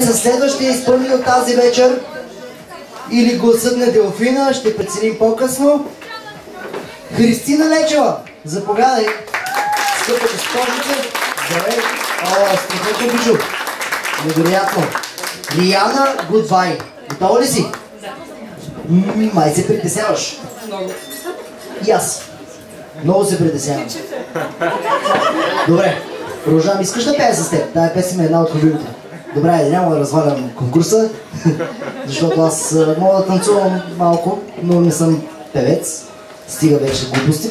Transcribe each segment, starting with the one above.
За следващия изпълнител тази вечер или гласът на Делфина, ще преценим по-късно. Христина Лечева, заповядай. Скъпа госпожице, здравей. О, страхотно бичо. Невероятно. Риана, гудбай. Готова ли си? Да. Май се притесняваш. Много. И аз. Много се притеснявам. Добре. Продължавам. Искаш да пея с теб? Тая песен е една от любимите. Добре, няма да развалям конкурса, защото аз мога да танцувам малко, но не съм певец. Стига вече глупости.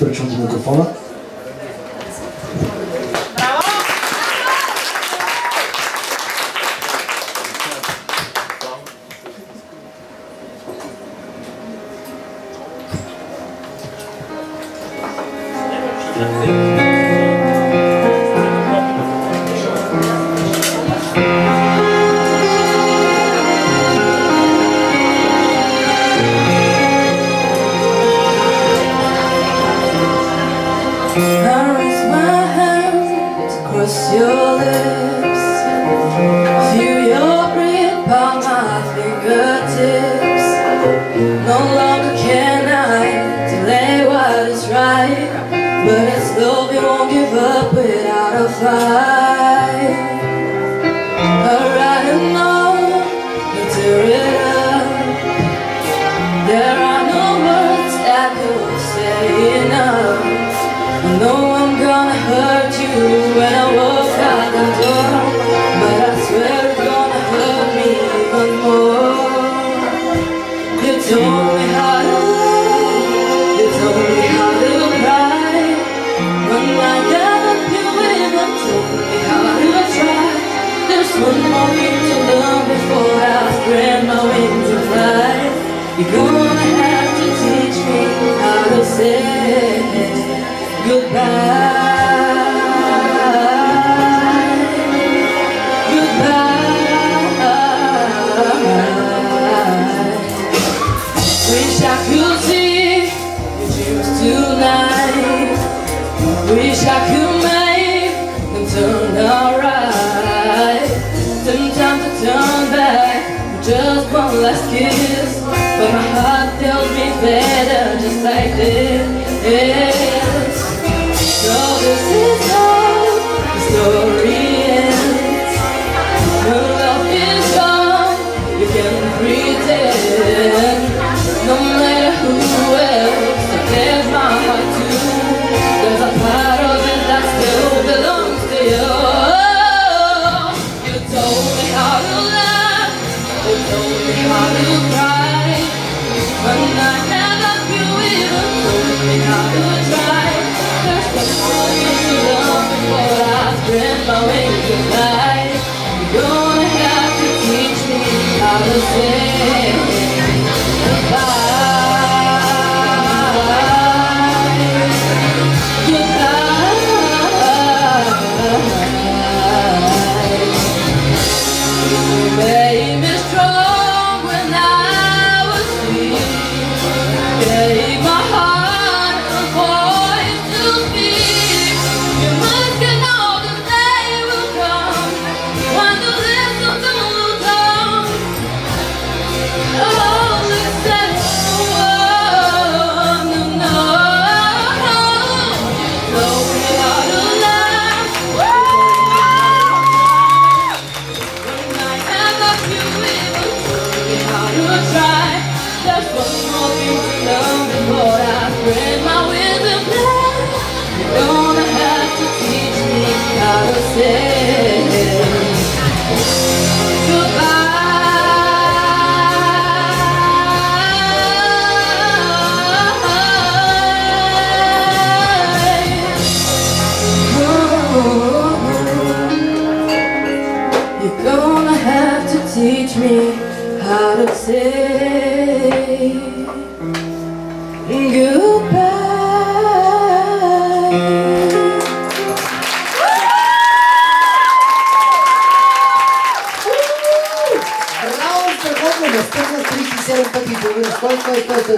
Връчвам ти микрофона.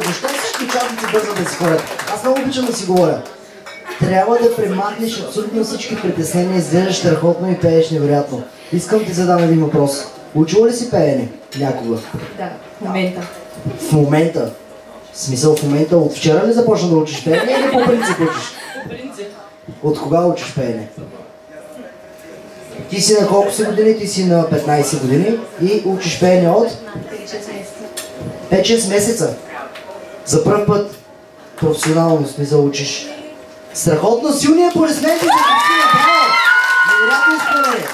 Защо всички участници бързат да си ходят? Аз много обичам да си говоря. трябва да премахнеш абсолютно всички притеснения, изглеждаш страхотно и пееш невероятно. Искам да ти задам един въпрос. Учила ли си пеене някога? Да, в момента. В момента? В смисъл в момента? От вчера ли започна да учиш пеене или по принцип учиш? По принцип. От кога учиш пеене? Ти си на колко си години? Ти си на 15 години и учиш пеене от? 5-6 месеца. За първ път професионално смисъл учиш. Страхотно силни аплодисменти за Христина! Браво! Невероятно изпълнение!